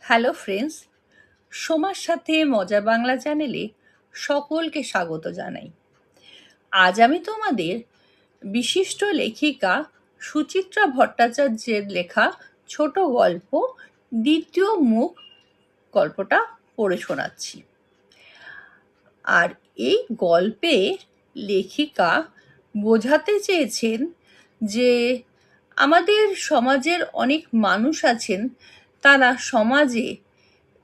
Hello friends, সোমার সাথে মজা বাংলা চ্যানেলে সকলকে স্বাগত জানাই। আজ আমি তোমাদের বিশিষ্ট লেখিকা সুচিত্রা ভট্টাচার্যের লেখা ছোট গল্প দ্বিতীয় মুখ গল্পটা পড়ে শোনাচ্ছি। আর এই গল্পে লেখিকা বোঝাতে চেয়েছেন যে আমাদের সমাজের অনেক মানুষ আছেন, তারা সমাজে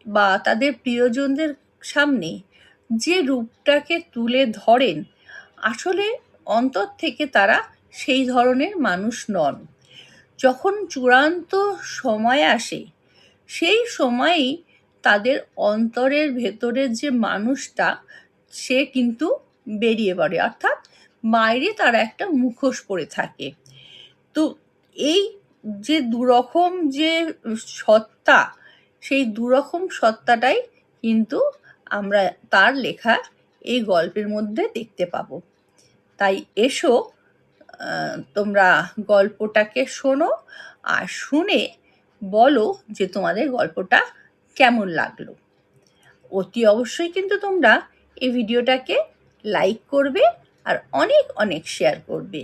বা তাদের প্রিয়জনদের সামনে যে রূপটাকে তুলে ধরেন, আসলে অন্তর থেকে তারা সেই ধরনের মানুষ নন। যখন চূড়ান্ত সময় আসে, সেই সময়েই তাদের অন্তরের ভেতরের যে মানুষটা সে কিন্তু বেরিয়ে পড়ে, অর্থাৎ বাইরে তারা একটা মুখোশ পরে থাকে। তো এই যে দুরকম যে সত্তা, সেই দুরকম সত্তাটাই কিন্তু আমরা তার লেখা এই গল্পের মধ্যে দেখতে পাবো। তাই এসো, তোমরা গল্পটাকে শোনো আর শুনে বলো যে তোমাদের গল্পটা কেমন লাগলো। অতি অবশ্যই কিন্তু তোমরা এই ভিডিওটাকে লাইক করবে আর অনেক অনেক শেয়ার করবে।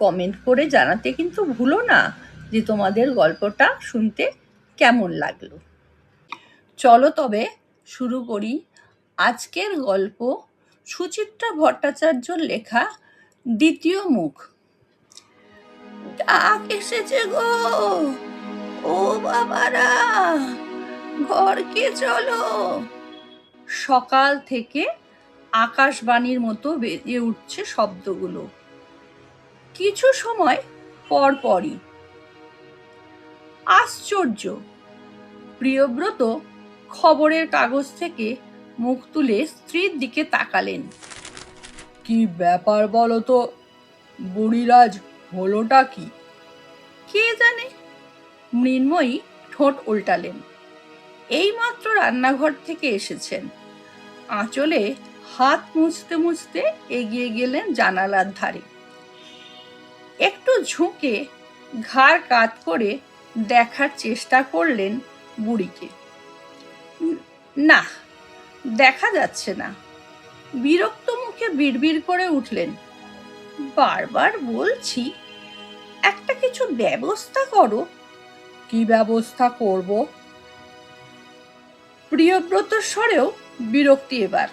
কমেন্ট করে জানাতে কিন্তু ভুলো না যে তোমাদের গল্পটা শুনতে কেমন লাগলো। চলো তবে শুরু করি আজকের গল্প, সুচিত্রা ভট্টাচার্যর লেখা দ্বিতীয় মুখ। ডাক এসেছে গো, ও বাবারা, ঘরকে চলো। সকাল থেকে আকাশবাণীর মতো বেজে উঠছে শব্দগুলো, কিছু সময় পর পরই। আশ্চর্য! প্রিয়ব্রত খবরের কাগজ থেকে মুখ তুলে স্ত্রীর দিকে তাকালেন। কি ব্যাপার বলো তো, বুড়িরাজ, হলোটা কি? কে জানে, মৃন্ময়ী ঠোঁট উল্টালেন। এইমাত্র রান্নাঘর থেকে এসেছেন। আঁচলে হাত মুছতে মুছতে এগিয়ে গেলেন জানালার ধারে। একটু ঝুঁকে ঘাড় কাত করে দেখার চেষ্টা করলেন বুড়িকে। না, দেখা যাচ্ছে না। বিরক্ত মুখে বিড়বিড় করে উঠলেন, বারবার বলছি একটা কিছু ব্যবস্থা করো। কি ব্যবস্থা করব? প্রিয়ব্রত স্বরেও বিরক্তি এবার।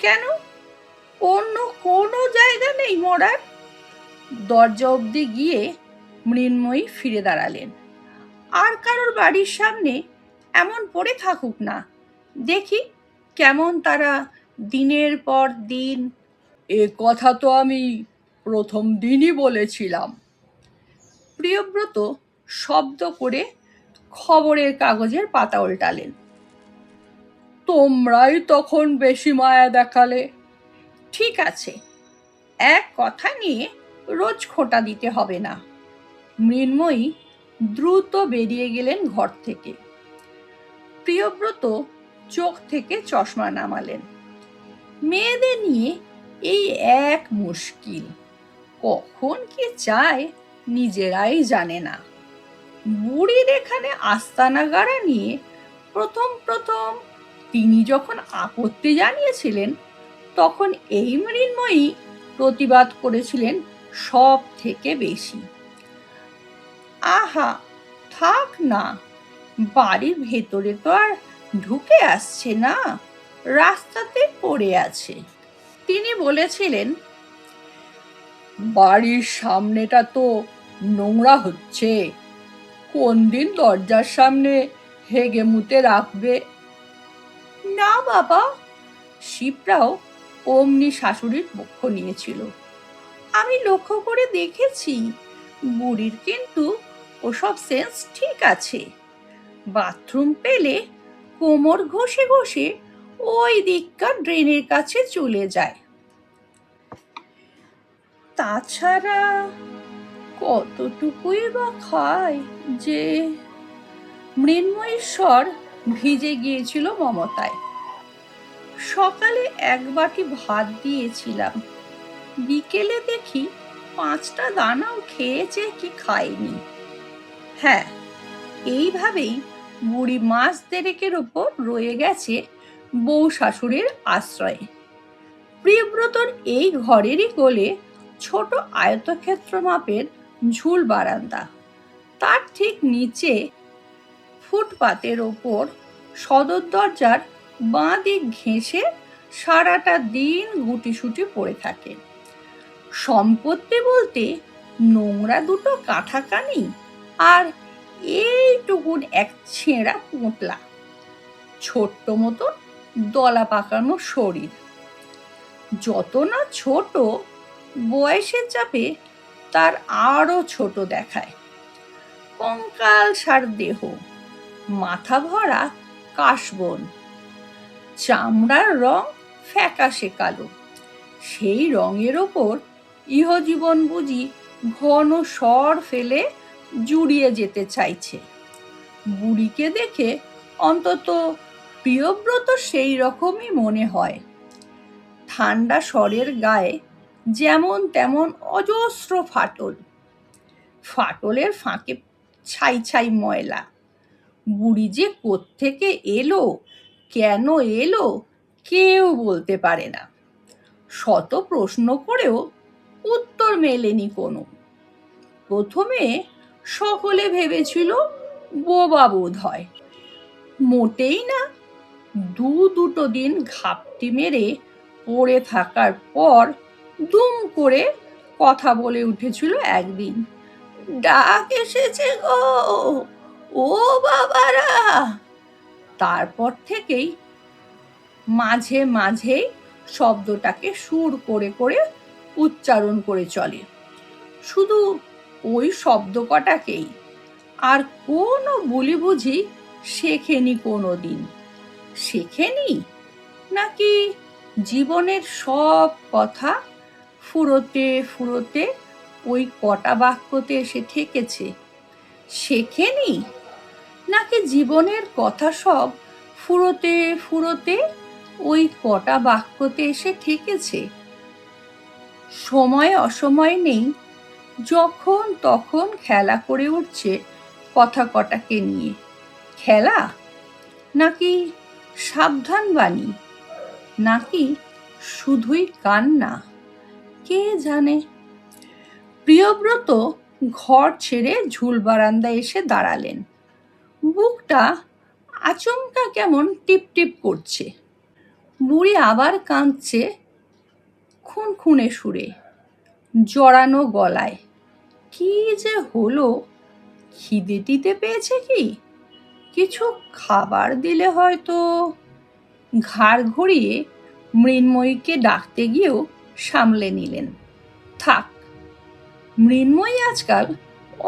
কেন, অন্য কোনো জায়গা নেই মরার? দরজা অবধি গিয়ে মৃন্ময়ী ফিরে দাঁড়ালেন। আর কারোর বাড়ির সামনে এমন পড়ে থাকুক না, দেখি কেমন তারা দিনের পর দিন। এ কথা তো আমি প্রথম দিনই বলেছিলাম। প্রিয়ব্রত শব্দ করে খবরের কাগজের পাতা উল্টালেন। তোমরাই তখন বেশি মায়া দেখালে। ঠিক আছে, এক কথা নিয়ে রোজ খোঁটা দিতে হবে না। মৃন্ময়ী দ্রুত বেরিয়ে গেলেন ঘর থেকে। প্রিয়ব্রত চোখ থেকে চশমা নামালেন। মেয়েদের নিয়ে এই এক মুশকিল, কখন কি চায় নিজেরাই জানে না। বুড়ির এখানে আস্তানা গাড়া নিয়ে প্রথম প্রথম তিনি যখন আপত্তি জানিয়েছিলেন, তখন এই মৃন্ময়ী প্রতিবাদ করেছিলেন সব থেকে বেশি। আহা, থাক না, বাড়ির ভেতরে তো আর ঢুকে আসছে না, রাস্তাতে পড়ে আছে। তিনি বলেছিলেন, বাড়ির সামনেটা তো নোংরা হচ্ছে, কোন দিন দরজার সামনে হেগে মুতে রাখবে? না বাবা, শিবরাও অমনি শাশুড়ির পক্ষ নিয়েছিল। আমি লক্ষ্য করে দেখেছি, বুড়ির কিন্তু ওসব সেন্স ঠিক আছে। বাথরুম পেলে কোমর ঘষে ঘষে ওই দিককার ড্রেনের কাছে চলে যায়। তাছাড়া কতটুকুই বা খায় যে। মৃন্ময়ীর স্বর ভিজে গিয়েছিল মমতায়। সকালে এক বাটি ভাত দিয়েছিলাম, বিকেলে দেখি 5টা দানাও খেয়েছে কি খায়নি। হ্যাঁ, এইভাবেই বুড়ি মাস দেড়েকের ওপর রয়ে গেছে বউ শাশুড়ির আশ্রয়ে। প্রিয়ব্রতর এই ঘরেরই কোলে ছোট আয়তক্ষেত্র মাপের ঝুল বারান্দা, তার ঠিক নিচে ফুটপাতের ওপর সদর দরজার বাঁ দিক ঘেঁষে সারাটা দিন গুটিসুটি পড়ে থাকে। সম্পত্তি বলতে নোংরা দুটো কাঁঠাকানি আর এইটুকুন এক ছেঁড়া পোঁতলা, ছোট্ট মতো দলা পাকানো শরীর। যত না ছোট, বয়সের চাপে তার আরো ছোট দেখায়। কঙ্কাল সার দেহ, মাথা ভরা কাশবন, চামড়ার রং ফ্যাকাশে কালো। সেই রঙের ওপর ইহজীবন বুঝি ঘন স্বর ফেলে জুড়িয়ে যেতে চাইছে। বুড়িকে দেখে অন্তত প্রিয়ব্রত সেই রকমই মনে হয়। ঠান্ডা স্বরের গায়ে যেমন তেমন অজস্র ফাটল, ফাটলের ফাঁকে ছাই ছাই ময়লা। বুড়ি যে কোত্থেকে এলো, কেন এলো, কেউ বলতে পারে না। শত প্রশ্ন করেও উত্তর মেলেনি কোনো। প্রথমে সকলে ভেবেছিল বোবা বোধ হয়, মোটেই না। দুটো দিন ঘাপটি মেরে পড়ে থাকার পর দুম করে কথা বলে উঠেছিল একদিন, ডাক এসেছে গো, ও বাবারা। তারপর থেকেই মাঝে মাঝেই শব্দটাকে সুর করে করে উচ্চারণ করে চলে, শুধু ওই শব্দ কটাকেই। আর কোনো বলি বুঝি শেখেনি কোনো দিন। শেখেনি নাকি জীবনের সব কথা ফুরোতে ফুরোতে ওই কটা বাক্যতে এসে ঠেকেছে? শেখেনি নাকি জীবনের কথা সব ফুরোতে ফুরোতে ওই কটা বাক্যতে এসে ঠেকেছে? সময় অসময় নেই, যখন তখন খেলা করে উঠছে কথা কটাকে নিয়ে। খেলা নাকি সাবধান বাণী, নাকি শুধুই কান্না, কে জানে। প্রিয়ব্রত ঘর ছেড়ে ঝুল বারান্দায় এসে দাঁড়ালেন। বুকটা আচমকা কেমন টিপটিপ করছে। বুড়ি আবার কাঁদছে খুনখুনে সুরে, জড়ানো গলায়। কি যে হলো, খিদে টিদে পেয়েছে কি? কিছু খাবার দিলে হয়তো। ঘাড় ঘুরিয়ে মৃন্ময়ীকে ডাকতে গিয়েও সামলে নিলেন, থাক। মৃন্ময়ী আজকাল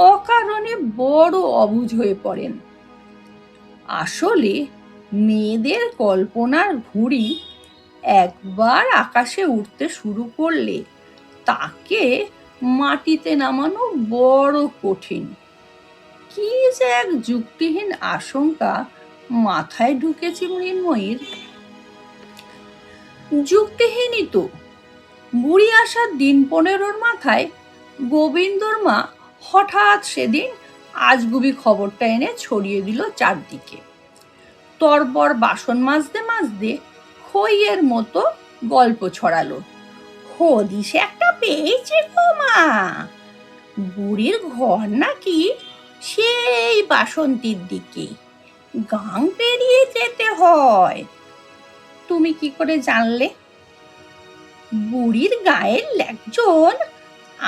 অকারণে বড় অবুঝ হয়ে পড়েন। আসলে মেয়েদের কল্পনার ঘুড়ি একবার আকাশে উঠতে শুরু করলে তাকে মাটিতে নামানো বড় কঠিন। কি যে এক যুক্তিহীন আশঙ্কা মাথায় ঢুকেছে মৃন্ময়ীর। যুক্তিহীনই তো। বুড়ি আসার দিন 15 মাথায় গোবিন্দর মা হঠাৎ সেদিন আজগুবি খবরটা এনে ছড়িয়ে দিল চারদিকে। তরপর বাসন মাজতে মাজতে খইয়ের মতো গল্প ছড়ালো, হদিশে একটা পেয়েছে গো মা। বুড়ির ঘর নাকি সেই বাসন্তীর দিকে, গাং পেরিয়ে যেতে হয়। তুমি কি করে জানলে? বুড়ির গায়ের একজন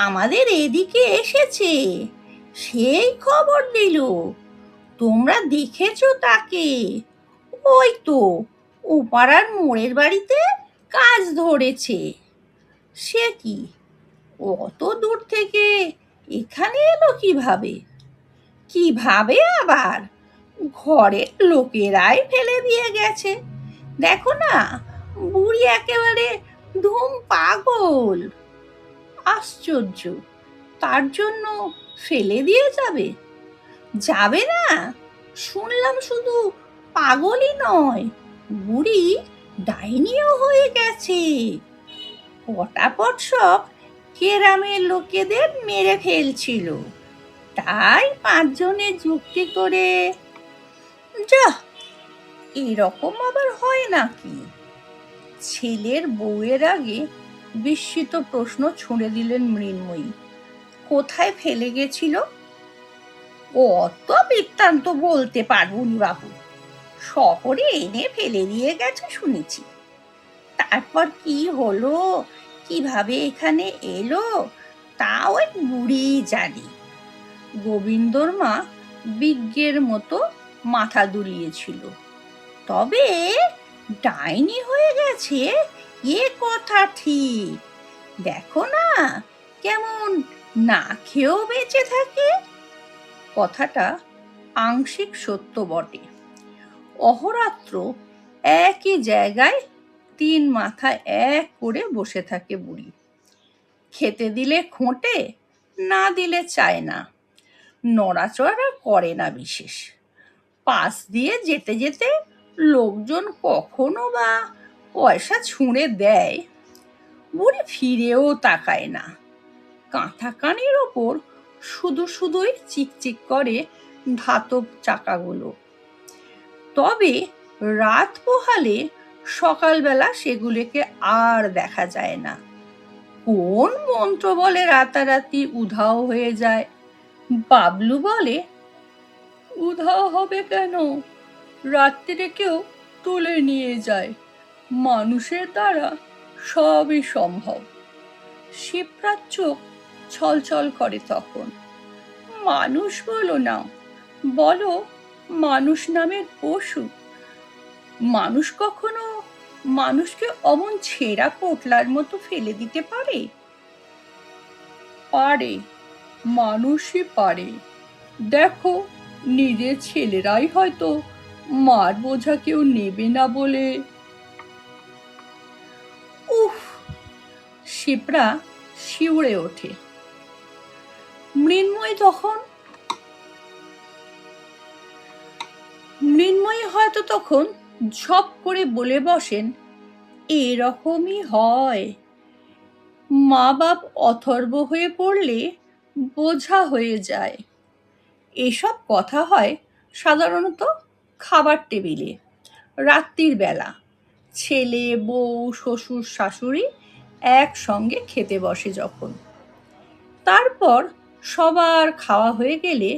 আমাদের এদিকে এসেছে, সেই খবর দিল। তোমরা দেখেছো তাকে? ওই তো ওপাড়ার মোড়ের বাড়িতে কাজ ধরেছে। সে কি, অত দূর থেকে এখানে এলো কিভাবে? কিভাবে আবার? ঘরের লোকেরাই ফেলে দিয়ে গেছে। দেখো না, বুড়ি একেবারে ধুম পাগল। আশ্চর্য, তার জন্য ফেলে দিয়ে যাবে? যাবে না? শুনলাম শুধু পাগলই নয়, বুড়ি ডাইনিও হয়ে গেছে। পটাপট সব গ্রামের লোকেদের মেরে ফেলছিল। তাই 5 জনে যুক্তি করে। যা, এরকম আবার হয় নাকি? ছেলের বউয়ের আগে বিস্মিত প্রশ্ন ছুঁড়ে দিলেন মৃন্ময়ী। কোথায় ফেলে গেছিল? অত বৃত্তান্ত বলতে পারবনি বাবু, শহরে এনে ফেলে দিয়ে গেছে শুনেছি। তারপর কি হলো, কিভাবে এখানে এলো, তা ওই বুড়ি জানি। গোবিন্দর মা বিজ্ঞের মতো মাথা দুলিয়েছিল। তবে ডাইনি হয়ে গেছে এ কথা ঠিক। দেখো না কেমন না খেয়েও বেঁচে থাকে। কথাটা আংশিক সত্য বটে। অহরাত্র একই জায়গায় 3 মাথা এক করে বসে থাকে বুড়ি। খেতে দিলে খোঁটে, না দিলে চায় না, নড়াচড়া করে না বিশেষ। পাশ দিয়ে যেতে যেতে লোকজন কখনো বা পয়সা ছুঁড়ে দেয়, বুড়ি ফিরেও তাকায় না। কাঁথা কানির ওপর শুধুই চিকচিক করে ধাতব চাকাগুলো। তবে রাত পোহালে সকালবেলা সেগুলোকে আর দেখা যায় না। কোন মন্ত্র বলে রাতারাতি উধাও হয়ে যায়। বাবলু বলে, উধাও হবে কেন, রাত্রিরে কেউ তুলে নিয়ে যায়, মানুষের দ্বারা সবই সম্ভব। শিবরাত চোখ ছলছল করে তখন। মানুষ বলো না, বলো মানুষ নামের পশু, মানুষ কখনো মানুষকে অমন ছেঁড়া পোটলার মতো ফেলে দিতে পারে? পারে, মানুষই পারে। দেখো, নিজের ছেলেরাই হয়তো মার বোঝা কেউ নেবে না বলে। উফ! শিপ্রা শিউরে ওঠে। মৃন্ময়ী হয়তো তখন ঝপ করে বলে বসেন, এরকমই হয়। মা বাপ অথর্ব হয়ে পড়লে বোঝা হয়ে যায়। এসব কথা হয় সাধারণত খাবার টেবিলে, রাত্রির বেলা। ছেলে বউ শ্বশুর শাশুড়ি একসঙ্গে খেতে বসে যখন। তারপর সবার খাওয়া হয়ে গেলে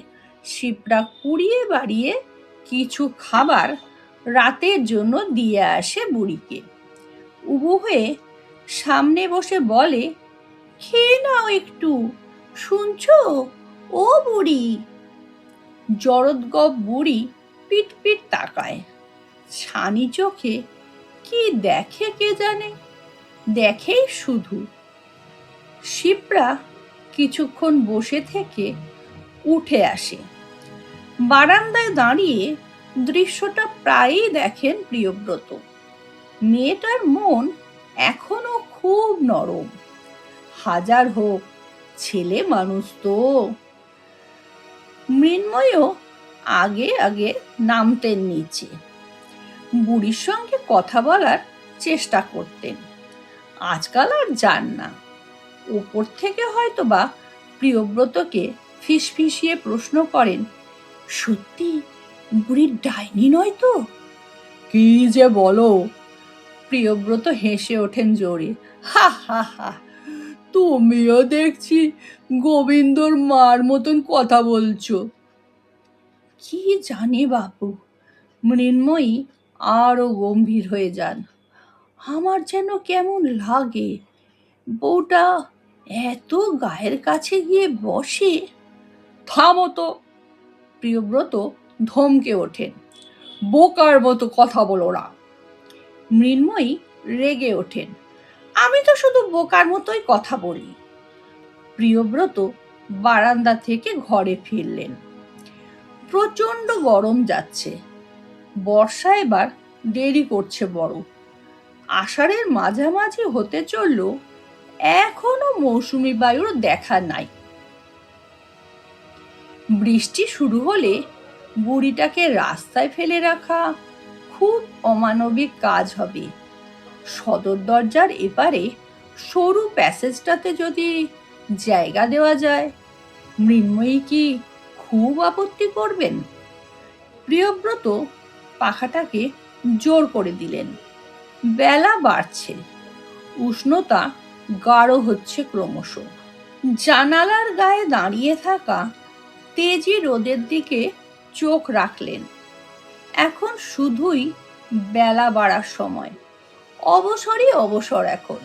শিপ্রা কুড়িয়ে বাড়িয়ে কিছু খাবার রাতের জন্য দিয়ে আসে বুড়িকে। উবু হয়ে সামনে বসে বলে, খেয়ে নাও একটু, শুনছো ও বুড়ি? জরদগপ বুড়ি পিট পিট তাকায়। ছানি চোখে কি দেখে কে জানে, দেখেই শুধু। শিপ্রা কিছুক্ষণ বসে থেকে উঠে আসে। বারান্দায় দাঁড়িয়ে দৃশ্যটা প্রায়ই দেখেন প্রিয়ব্রত। মেয়েটার মন এখনো খুব নরম। হাজার হোক ছেলে মানুষ তো। মৃন্ময়ও আগে আগে নামতেন নিচে, বুড়ির সঙ্গে কথা বলার চেষ্টা করতেন। আজকাল আর যান না। উপর থেকে হয়তোবা প্রিয়ব্রতকে ফিসফিসিয়ে প্রশ্ন করেন, সত্যি বুড়ির ডাইনি নয় তো? কি যে বলো! প্রিয়ব্রত হেসে ওঠেন জোরে, হা হা হা, তুমিও দেখছি গোবিন্দর মার মতন কথা বলছো। কি জানি বাবু, মৃন্ময়ী আরো গম্ভীর হয়ে যান। আমার যেন কেমন লাগে, বউটা এত গায়ের কাছে গিয়ে বসে। থামো তো! প্রিয়ব্রত ধমকে ওঠেন, বোকার মতো কথা বলো না। মৃন্ময়ী রেগে ওঠেন, আমি তো শুধু বোকার মতোই কথা বলি। প্রিয়ব্রত বারান্দা থেকে ঘরে ফিরলেন। প্রচন্ড গরম যাচ্ছে। বর্ষা এবার দেরি করছে বড়। আষাঢ়ের মাঝামাঝি হতে চলল, এখনো মৌসুমী বায়ুর দেখা নাই। বৃষ্টি শুরু হলে বুড়িটাকে রাস্তায় ফেলে রাখা খুব অমানবিক কাজ হবে। সদর দরজার এপারে সরু প্যাসেজটাতে যদি জায়গা দেওয়া যায়, মৃন্ময়ী কি খুব আপত্তি করবেন? প্রিয়ব্রত পাখাটাকে জোর করে দিলেন। বেলা বাড়ছে, উষ্ণতা গাঢ় হচ্ছে ক্রমশ। জানালার গায়ে দাঁড়িয়ে থাকা তেজি রোদের দিকে চোখ রাখলেন। এখন শুধুই বেলা বাড়ার সময়, অবসরই অবসর। এখন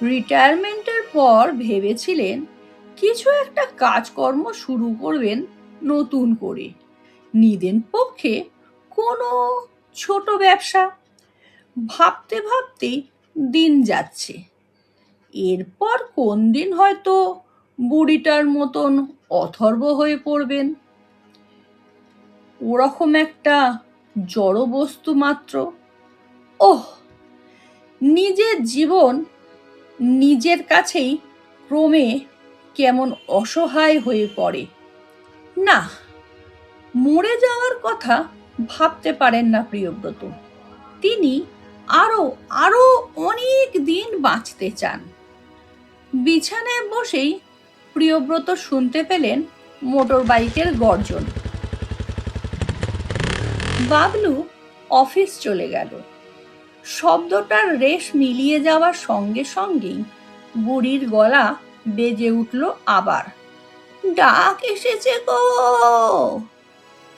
রিটায়ারমেন্টের পর ভেবেছিলেন কিছু একটা কাজকর্ম শুরু করবেন নতুন করে, নিদেন পক্ষে কোনো ছোট ব্যবসা। ভাবতে ভাবতেই দিন যাচ্ছে। এরপর কোন দিন হয়তো বুড়িটার মতন অথর্ব হয়ে পড়বেন। ওরকম একটা জড় বস্তু মাত্র। ওহ, নিজের জীবন নিজের কাছেই ক্রমে কেমন অসহায় হয়ে পড়ে। না, মরে যাওয়ার কথা ভাবতে পারেন না প্রিয়ব্রত। তিনি আরো আরো অনেক দিন বাঁচতে চান। বিছানায় বসেই প্রিয়ব্রত শুনতে পেলেন মোটর বাইকের গর্জন। বাবলু অফিস চলে গেল। শব্দটার রেশ মিলিয়ে যাওয়ার সঙ্গে সঙ্গেই বুড়ির গলা বেজে উঠল আবার। ডাক এসেছে গো।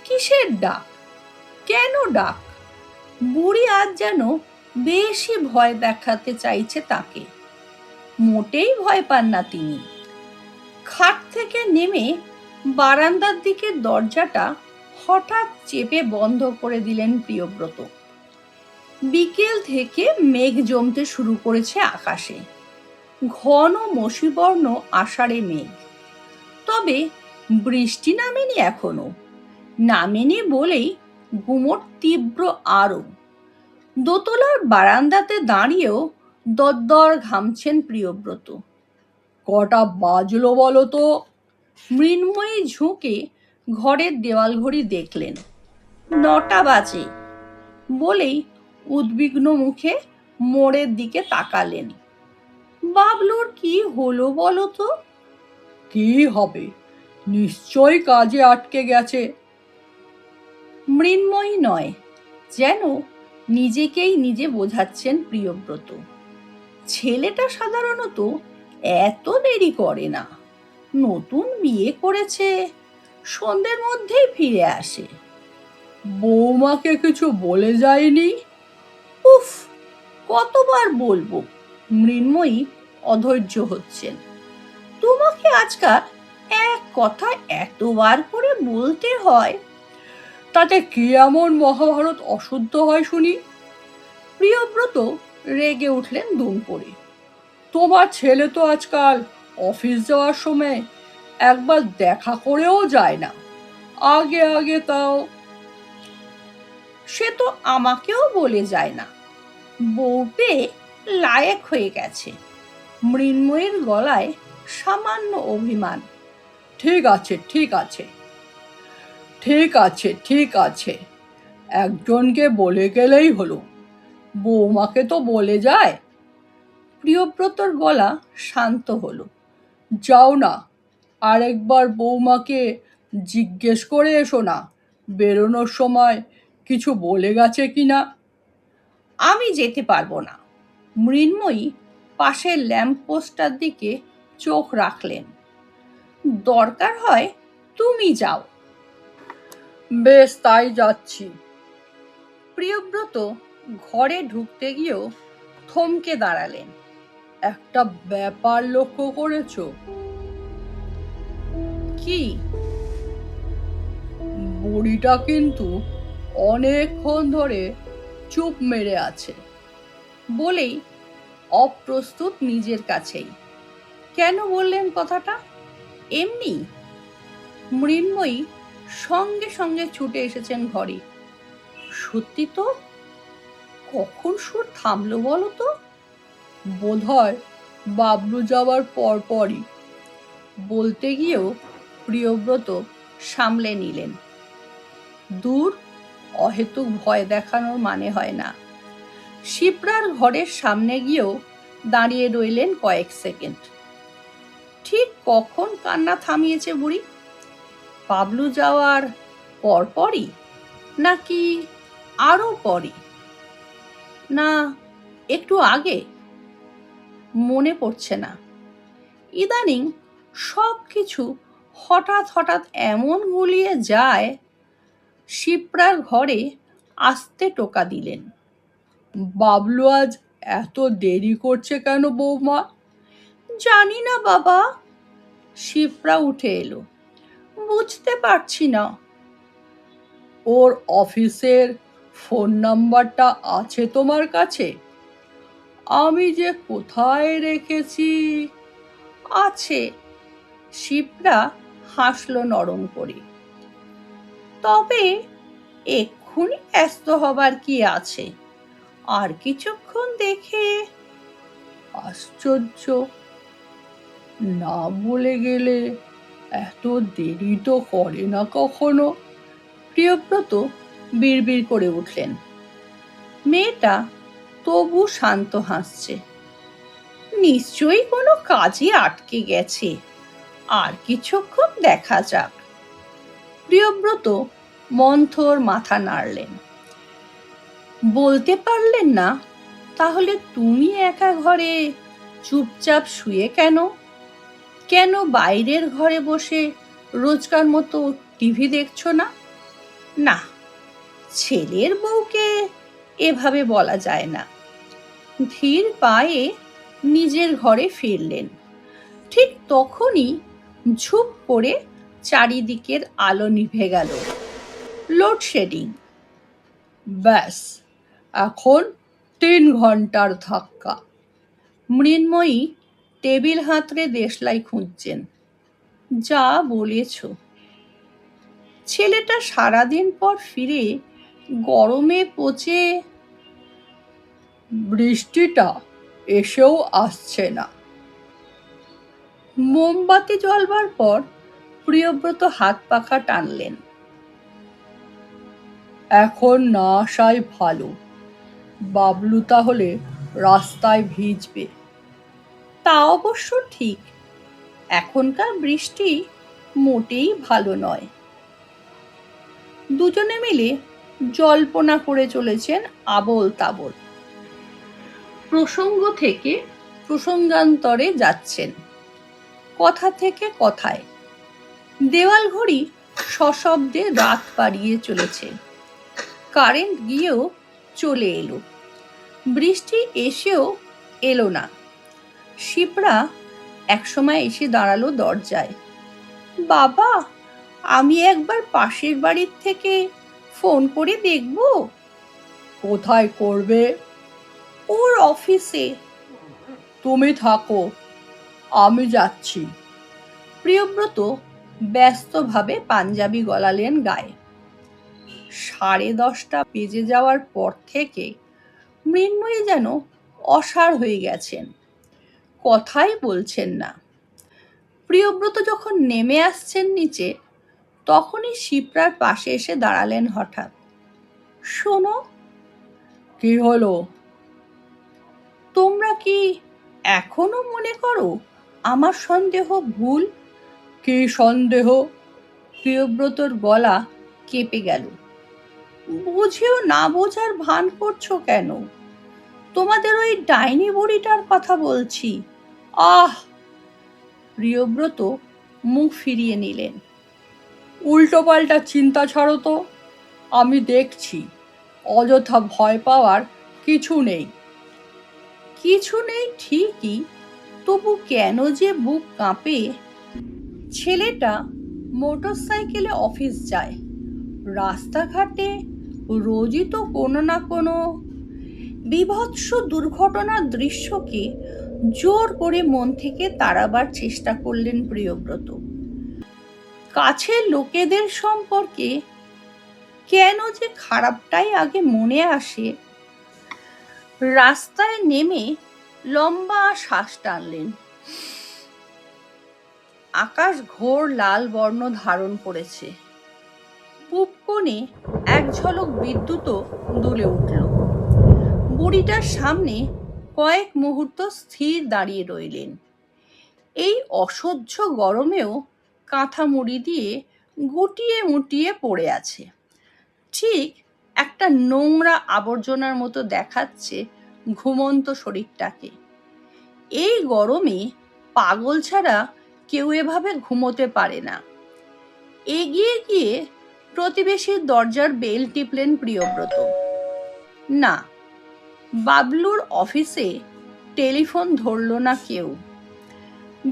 কিসের ডাক? কেন ডাক? বুড়ি আজ যেন বেশি ভয় দেখাতে চাইছে তাকে। মোটেই ভয় পান না তিনি। খাট থেকে নেমে বারান্দার দিকে দরজাটা হঠাৎ চেপে বন্ধ করে দিলেন প্রিয়ব্রত। বিকেল থেকে মেঘ জমতে শুরু করেছে আকাশে। ঘন মসিবর্ণ আষাঢ়ে মেঘ। তবে বৃষ্টি নামেনি এখনো। নামেনি বলেই গুমট তীব্র আরো। দোতলার বারান্দাতে দাঁড়িয়েও দরদর ঘামছেন প্রিয়ব্রত। কটা বাজলো বলো তো? মৃন্ময়ী ঝুঁকে ঘরের দেওয়াল ঘড়ি দেখলেন। 9টা বাজে বলেই উদ্বিগ্ন মুখে মোড়ের দিকে তাকালেন। বাবলুর কি হলো বলো তো? কি হবে, নিশ্চয়ই কাজে আটকে গেছে। মৃন্ময়ী নয়, যেন নিজেকেই নিজে বোঝাচ্ছেন প্রিয়ব্রত। ছেলেটা সাধারণত এত দেরি করে না। নতুন বিয়ে করেছে, সন্ধ্যের মধ্যেই ফিরে আসে। বৌমাকে কিছু বলে যায়নি? উফ, কতবার বলবো। মৃন্ময়ী অধৈর্য হচ্ছেন। তোমাকে আজকাল এক কথা এতবার করে বলতে হয়? তাতে কি এমন মহাভারত অশুদ্ধ হয় শুনি? প্রিয়ব্রত রেগে উঠলেন দুম করে। তোমার ছেলে তো আজকাল অফিস যাওয়ার সময় একবার দেখা করেও যায় না। আগে আগে তাও। সে তো আমাকেও বলে যায় না। বউ পেয়ে লায়েক হয়ে গেছে। মৃন্ময়ীর গলায় সামান্য অভিমান। ঠিক আছে, ঠিক আছে, ঠিক আছে, ঠিক আছে, একজনকে বলে গেলেই হলো। বৌমাকে তো বলে যায়। প্রিয়ব্রতর গলা শান্ত হলো। যাও না, আরেকবার বৌমাকে জিজ্ঞেস করে এসো না বেরোনোর সময় কিছু বলে গেছে কিনা। আমি যেতে পারবো না। মৃন্ময়ী পাশের ল্যাম্পপোস্টটার দিকে চোখ রাখলেন। দরকার হয় তুমি যাও। বেশ, তাই যাচ্ছি। প্রিয়ব্রত ঘরে ঢুকতে গিয়েও থমকে দাঁড়ালেন। একটা ব্যাপার লক্ষ্য করেছো? কি? বুড়িটা কিন্তু অনেকক্ষণ ধরে চুপ মেরে আছে। বলেই অপ্রস্তুত নিজের কাছেই। কেন বললেন কথাটা? এমনি? মৃন্ময়ী সঙ্গে সঙ্গে ছুটে এসেছেন ঘরে। সত্যি তো? কখন সুর থামলো বলো তো? বোধহয় বাবলু যাওয়ার পরপরই। বলতে গিয়েও প্রিয়ব্রত সামলে নিলেন। দূর, অহেতুক ভয় দেখানোর মানে হয় না। শিপ্রার ঘরের সামনে গিয়েও দাঁড়িয়ে রইলেন কয়েক সেকেন্ড। ঠিক কখন কান্না থামিয়েছে বুড়ি? বাবলু যাওয়ার পরপরই? নাকি আরো পরে, না একটু আগে? মনে পড়ছে না। ইদানিং সব কিছু হঠাৎ হঠাৎ এমন গুলিয়ে যায়। শিপ্রার ঘরে আসতে টোকা দিলেন। বাবলু আজ এত দেরি করছে কেন বৌমা? জানি না বাবা। শিপ্রা উঠে এলো। বুঝতে পারছি না। ওর অফিসের ফোন নাম্বারটা আছে তোমার কাছে? আমি যে কোথায় রেখেছি। আছে। শিপ্রা হাসলো নরম করে। তবে এক্ষুনি ব্যস্ত হবার কি আছে? আর কিছুক্ষণ দেখে। আশ্চর্য, না বলে গেলে এত দেরি তো করে না কখনো। প্রিয়ব্রত বিড়বিড় করে উঠলেন। মেয়েটা তবু শান্ত হাসছে। নিশ্চয়ই কোনো কাজে আটকে গেছে, আর কিছুক্ষণ দেখা যাক। প্রিয়ব্রত মন্থর মাথা নাড়লেন। বলতে পারলেন না তাহলে তুমি একা ঘরে চুপচাপ শুয়ে কেন? কেন বাইরের ঘরে বসে রোজকার মতো টিভি দেখছো না? না, ছেলের বউকে এভাবে বলা যায় না। ধীর পায়ে নিজের ঘরে ফিরলেন। ঠিক তখনই ঝুপ করে চারিদিকের আলো নিভে গেল। লোডশেডিং। ব্যাস, এখন 3 ঘন্টার ধাক্কা। মৃন্ময়ী টেবিল হাতড়ে দেশলাই খুঁজছেন। যা বলেছ। ছেলেটা সারাদিন পর ফিরে গরমে পচে। বৃষ্টিটা এসেও আসছে না। মোমবাতি জ্বলবার পর প্রিয়ব্রত হাত পাখা টানলেন। এখন না আসাই ভালো। বাবলু তাহলে রাস্তায় ভিজবে। তা অবশ্য ঠিক। এখনকার বৃষ্টি মোটেই ভালো নয়। দুজনে মিলে জল্পনা করে চলেছেন আবোল তাবোল। প্রসঙ্গ থেকে প্রসঙ্গান্তরে যাচ্ছেন, কথা থেকে কথায়। দেওয়াল ঘড়ি সশব্দে রাত পাড়িয়ে চলেছে। কারেন্ট গিয়েও চলে এলো। বৃষ্টি এসেও এলো না। শিপ্রা একসময় এসে দাঁড়ালো দরজায়। বাবা, আমি একবার পাশের বাড়ির থেকে ফোন করে দেখব। কোথায় করবে? ওর অফিসে। তুমি থাকো, আমি যাচ্ছি। প্রিয়ব্রত ব্যস্তভাবে পাঞ্জাবি গলালেন গায়ে। 10:30 বেজে যাওয়ার পর থেকে মৃন্ময়ী যেন অসাড় হয়ে গেছেন। কথাই বলছেন না। প্রিয়ব্রত যখন নেমে আসছেন নিচে, তখনই শিপ্রার পাশে এসে দাঁড়ালেন হঠাৎ। শোনো। কি হলো? তোমরা কি এখনো মনে করো আমার সন্দেহ ভুল? কি সন্দেহ? প্রিয়ব্রতর গলা কেঁপে গেল। বুঝেও না বোঝার ভান করছো কেন? তোমাদের ওই ডাইনি বুড়িটার কথা বলছি। আহ! প্রিয়ব্রত মুখ ফিরিয়ে নিলেন। উল্টোপাল্টা চিন্তা ছাড়ো তো। আমি দেখছি। অযথা ভয় পাওয়ার কিছু নেই। কিছু নেই ঠিকই, তবু কেন যে বুক কাঁপে। ছেলেটা মোটরসাইকেলে অফিস যায়। রাস্তাঘাটে রোজই তো কোনো না কোনো বীভৎস দুর্ঘটনার দৃশ্যকে জোর করে মন থেকে তাড়াবার চেষ্টা করলেন প্রিয়ব্রত। কাছের লোকেদের সম্পর্কে কেন যে খারাপটাই আগে মনে আসে। রাস্তায় নেমে লম্বা শ্বাস টানলেন। আকাশ ঘোর লাল বর্ণ ধারণ করেছে। পূব কোণে এক ঝলক বিদ্যুৎও দুলে উঠল। বুড়িটার সামনে কয়েক মুহূর্ত স্থির দাঁড়িয়ে রইলেন। এই অসহ্য গরমেও কাঁথা মুড়ি দিয়ে গুটিয়ে মুটিয়ে পড়ে আছে। ঠিক একটা নোংরা আবর্জনার মতো দেখাচ্ছে ঘুমন্ত শরীরটাকে। এই গরমে পাগল ছাড়া কেউ এভাবে ঘুমোতে পারে না। এগিয়ে গিয়ে প্রতিবেশীর দরজার বেল টিপলেন প্রিয়ব্রত। না, বাবলুর অফিসে টেলিফোন ধরল না কেউ।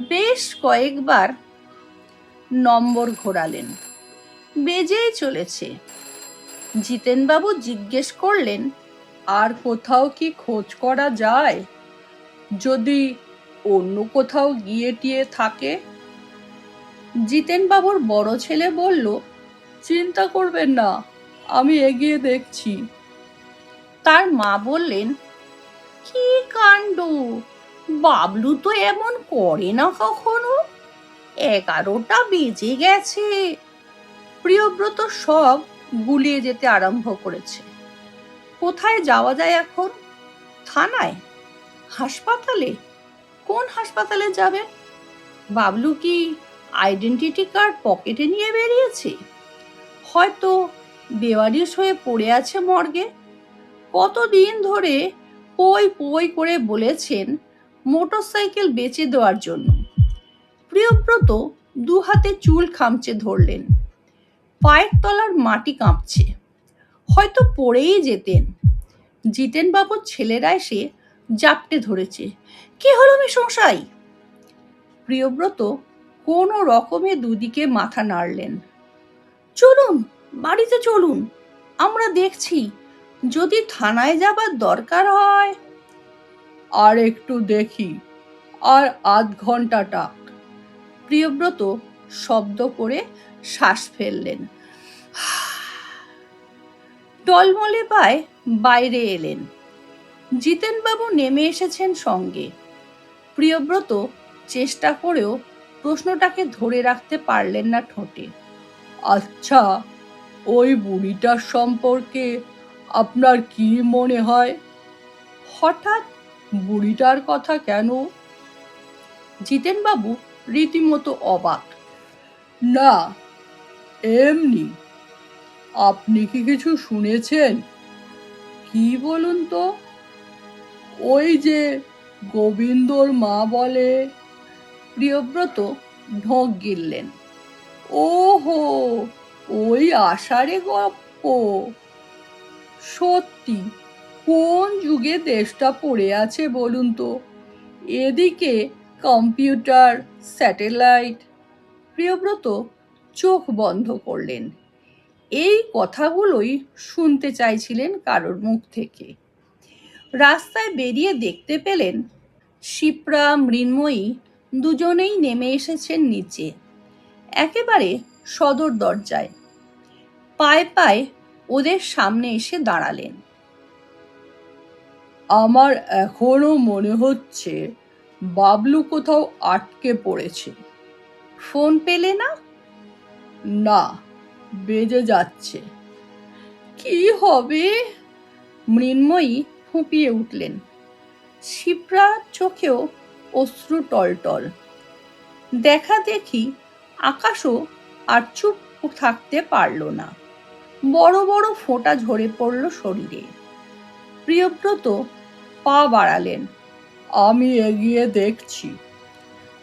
বেশ কয়েকবার নম্বর ঘোরালেন, বেজেই চলেছে। জিতেনবাবু জিজ্ঞেস করলেন, আর কোথাও কি খোঁজ করা যায়? যদি অন্য কোথাও গিয়ে টিয়ে থাকে? জিতেনবাবুর বড় ছেলে বলল, চিন্তা করবেন না, আমি এগিয়ে দেখছি। তার মা বললেন, কি কাণ্ড, বাবলু তো এমন করে না কখনো। 11টা বেজে গেছে। প্রিয়ব্রত সব গুলিয়ে যেতে আরম্ভ করেছে। কোথায় যাওয়া যায় এখন? থানায়? হাসপাতালে? কোন হাসপাতালে যাবেন? বাবলু কি আইডেন্টিটি কার্ড পকেটে নিয়ে বেরিয়েছে? হয়তো বেওয়ারিশ হয়ে পড়ে আছে মর্গে। কতদিন ধরে পই পই করে বলেছেন মোটরসাইকেল বেচে দেওয়ার জন্য। প্রিয়ব্রত দু হাতে চুল খামচে ধরলেন। পায়ের তলার মাটি কাঁপছে। হয়তো পড়েই যেতেন। জিতেনবাবুর ছেলেরা এসে জাপটে ধরেছে। কি হলো মেশমশাই? প্রিয়ব্রত কোনো রকমে দুদিকে মাথা নাড়লেন। চলুন, বাড়িতে চলুন, আমরা দেখছি। যদি থানায় যাবার দরকার হয়। আর একটু দেখি, আর আধ ঘন্টাটা। প্রিয়ব্রত শব্দ করে শ্বাস ফেললেন। টলমলে পায়ে বাইরে এলেন। জিতেনবাবু নেমে এসেছেন সঙ্গে। প্রিয়ব্রত চেষ্টা করেও প্রশ্নটাকে ধরে রাখতে পারলেন না ঠোঁটে। আচ্ছা, ওই বুড়িটার সম্পর্কে আপনার কি মনে হয়? হঠাৎ বুড়িটার কথা কেন? জিতেনবাবু রীতিমতো অবাক। না, এমনি। আপনি কি কিছু শুনেছেন? কি বলুন তো? ওই যে গোবিন্দর মা বলে। প্রিয়ব্রত ঢোক গিললেন। ওহো, ওই আষাঢ়ে গপ্প। সত্যি, কোন যুগে দেশটা পড়ে আছে বলুন তো? এদিকে কম্পিউটার, স্যাটেলাইট। প্রিয়ব্রত চোখ বন্ধ করলেন। এই কথাগুলোই শুনতে চাইছিলেন কারোর মুখ থেকে। রাস্তায় বেরিয়ে দেখতে পেলেন শিপ্রা, মৃন্ময়ী দুজনেই নেমে এসেছেন নিচে, একেবারে সদর দরজায়। পায়ে পায়ে ওদের সামনে এসে দাঁড়ালেন। আমার এখনো মনে হচ্ছে বাবলু কোথাও আটকে পড়েছে। ফোন পেলে না? না, বেজে যাচ্ছে। কি হবে? মৃন্ময়ী ফুঁপিয়ে উঠলেন। শিপ্রা চোখেও অশ্রু টলটল। দেখা দেখি আকাশও আর চুপ থাকতে পারল না। বড় বড় ফোঁটা ঝরে পড়ল শরীরে। প্রিয়ব্রত পা বাড়ালেন। আমি এগিয়ে দেখছি।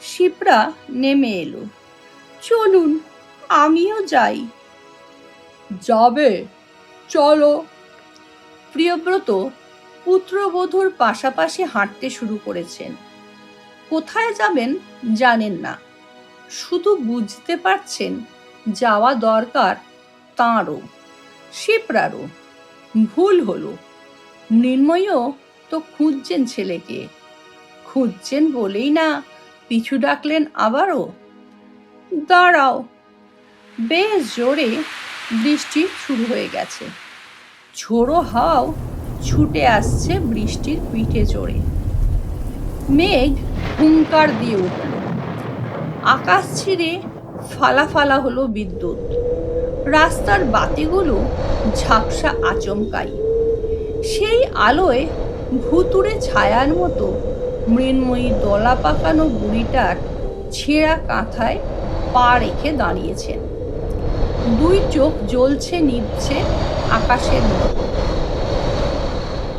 শিপ্রা নেমে এলো। চলুন, আমিও যাই। যাবে? চলো। প্রিয়ব্রত পুত্রবধূর পাশাপাশি হাঁটতে শুরু করেছেন। কোথায় যাবেন জানেন না, শুধু বুঝতে পারছেন যাওয়া দরকার তাঁরও, শিপ্রারও। ভুল হলো। মৃন্ময়ীও তো খুঁজছেন ছেলেকে। খুঁজছেন বলেই না পিছু ডাকলেন আবারও। দাঁড়াও। বেশ জোরে বৃষ্টি শুরু হয়ে গেছে। ঝোড়ো হাওয়াও ছুটে আসছে বৃষ্টির পিঠে চড়ে। মেঘ হুঙ্কার দিয়ে উঠল। আকাশ ছিঁড়ে ফালা ফালা হলো বিদ্যুৎ। রাস্তার বাতিগুলো ঝাপসা আচমকাই। সেই আলোয় ভুতুড়ে ছায়ার মতো মৃন্ময়ী দলা পাকানো বুড়িটার ছেঁড়া কাঁথায় পা রেখে দাঁড়িয়েছেন। দুই চোখ জ্বলছে নিভছে আকাশের মতো।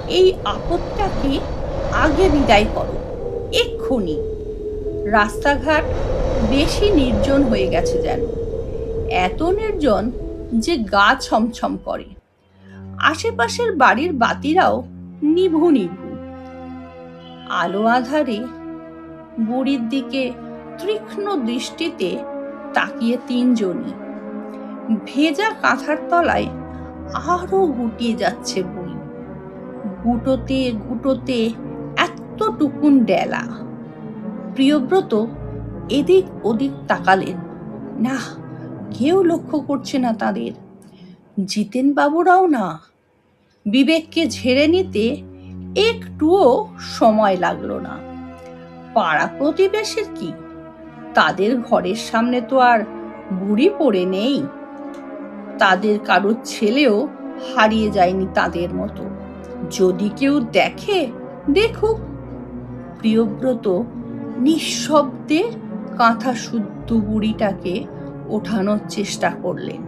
এই আপদটাকে আগে বিদায় করো, এক্ষুনি। রাস্তাঘাট বেশি নির্জন হয়ে গেছে যেন, এত নির্জন যে গা ছমছম করে। আশেপাশের বাড়ির বাতিরাও নিভু নিভু। আলো আঁধারে বুড়ির দিকে তীক্ষ্ণ দৃষ্টিতে তাকিয়ে তিনজনই। ভেজা কাঁথার তলায় আরো গুটিয়ে যাচ্ছে বুড়ি। গুটোতে গুটোতে এতটুকুন ডেলা। প্রিয়ব্রত এদিক ওদিক তাকালেন, না, কেউ লক্ষ্য করছে না তাদের। জিতেন বাবুরাও না। বিবেককে ঝেড়ে নিতে একটুও সময় লাগলো না। পাড়া প্রতিবেশীর কি, তাদের ঘরের সামনে তো আর বুড়ি পড়ে নেই। তাদের কারোর ছেলেও হারিয়ে যায়নি তাদের মতো। যদি কেউ দেখে দেখুক। প্রিয়ব্রত নিঃশব্দে কাঁথা শুদ্ধ বুড়িটাকে ওঠানোর চেষ্টা করলেন।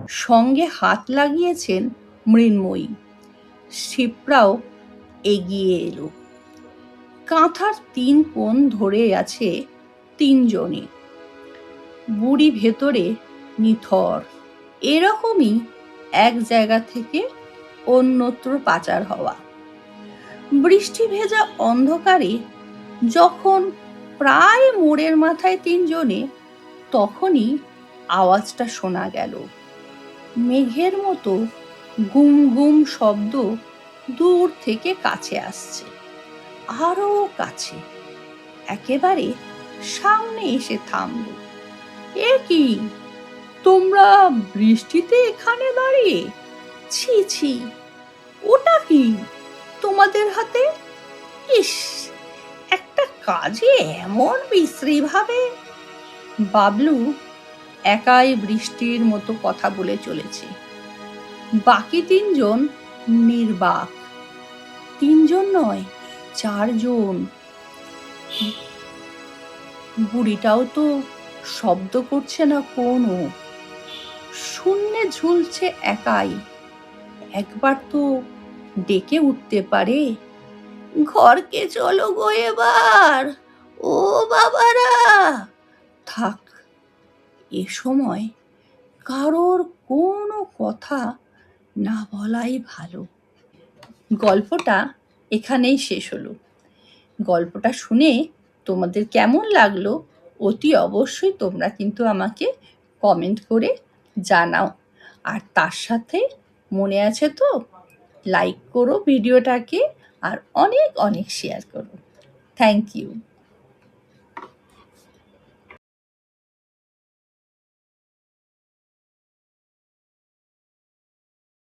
সঙ্গে হাত লাগিয়েছেন মৃন্ময়ী। শিপ্রাও এগিয়ে এলো। কাঁথার তিন কোণ ধরে আছে তিনজনে। বুড়ি ভেতরে নিথর। এরকমই এক জায়গা থেকে অন্যত্র পাচার হওয়া। বৃষ্টি ভেজা অন্ধকারে যখন প্রায় মোড়ের মাথায় তিনজনে, তখনই আওয়াজটা শোনা গেল। মেঘের মতো গুম গুম শব্দ দূর থেকে কাছে আসছে, আরো কাছে, একেবারে সামনে এসে থামল। এ কি, তোমরা বৃষ্টিতে এখানে দাঁড়িয়ে? ছি ছি, ওটা কি তোমাদের হাতে? ইস, একটা কাজে এমন বিশ্রী ভাবে। বাবলু একাই বৃষ্টির মতো কথা বলে চলেছে। বাকি তিনজন নির্বাক। তিনজন নয়, চারজন। বুড়িটাও তো শব্দ করছে না কোনো, শূন্যে ঝুলছে একাই। একবার তো ডেকে উঠতে পারে, ঘরকে চলো গো এবার, ও বাবারা। থাক, এ সময় কারোর কোনো কথা না বলাই ভালো। গল্পটা এখানেই শেষ হলো। গল্পটা শুনে তোমাদের কেমন লাগলো অতি অবশ্যই তোমরা কিন্তু আমাকে কমেন্ট করে জানাও। আর তার সাথে মনে আছে তো, লাইক করো ভিডিওটাকে, আর অনেক অনেক শেয়ার করো। Thank you.